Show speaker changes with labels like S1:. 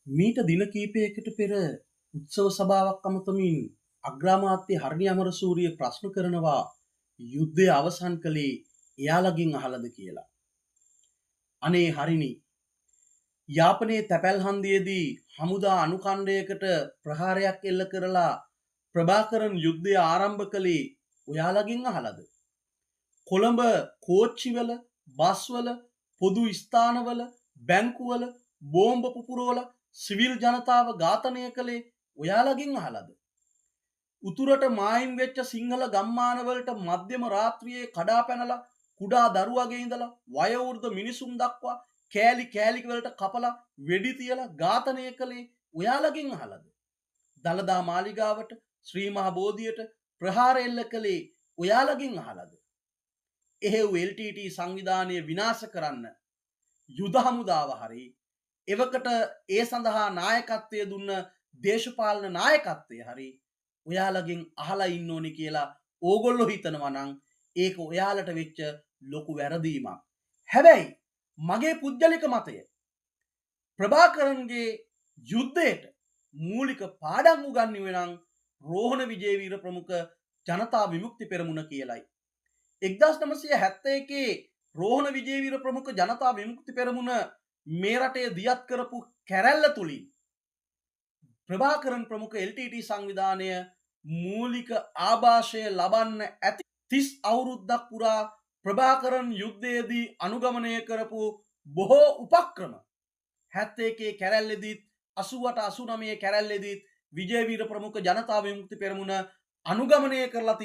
S1: මීට දින කීපයකට පෙර උත්සව සභාවක් අමතමින් අග්‍රාමාත්‍ය හර්නි අමරසූරිය ප්‍රශ්න කරනවා යුද්ධය අවසන් කළේ එයාලගෙන් අහලද කියලා. අනේ හරිනි. යාපනයේ තැපැල් හන්දියේදී හමුදා අනුකණ්ඩයකට ප්‍රහාරයක් එල්ල කරලා ප්‍රභාකරන් යුද්ධය ආරම්භ කළේ ඔයාලගෙන් අහලද? කොළඹ කෝච්චිවල, බස්වල, පොදු ස්ථානවල, බැංකුවල බෝම්බ පුපුරවලා සිවිල් ජනතාව ඝාතනය කළේ ඔයාලගෙන් අහලද? උතුරට මායිම් වෙච්ච සිංහල ගම්මානවලට මධ්‍යම රාත්‍රියේ කඩා පැනලා කුඩා දරුවගේ ඉඳලා වයෝවෘද්ධ මිනිසුන් දක්වා කෑලි කෑලි වලට කපලා වෙඩි තියලා ඝාතනය කළේ ඔයාලගෙන් අහලද? දලදා මාලිගාවට ශ්‍රී මහ බෝධියට ප්‍රහාර එල්ල කළේ ඔයාලගෙන් අහලද? එහෙව් LTT සංවිධානය විනාශ කරන්න යුද හමුදාව හරි එවකට ඒ සඳහා නායකත්වය දුන්න දේශපාලන නායකත්වය හරි ඔයාලගෙන් අහලා ඉන්න ඕනි කියලා ඕගොල්ලෝ හිතනවා නම් ඒක ඔයාලට වෙච්ච ලොකු වැරදීමක්. හැබැයි මගේ පුද්ගලික මතය ප්‍රභාකරන්ගේ යුද්ධයට මූලික පාඩම් උගන්වුවේ නම් රෝහණ විජේවීර ප්‍රමුඛ ජනතා විමුක්ති පෙරමුණ කියලයි. 1971 රෝහණ විජේවීර ප්‍රමුඛ ජනතා විමුක්ති පෙරමුණ මේ රටේ දියත් කරපු කැරැල්ල තුලින් ප්‍රභාකරන් ප්‍රමුඛ LTT සංවිධානය මූලික ආభాෂය ලබන්න ඇති 30 අවුරුද්දක් පුරා ප්‍රභාකරන් යුද්ධයේදී අනුගමනය කරපු බොහෝ උපක්‍රම 71 කැරැල්ලේදීත් 88 89 කැරැල්ලේදීත් විජේවීර ප්‍රමුඛ ජනතා විමුක්ති පෙරමුණ අනුගමනය කරලා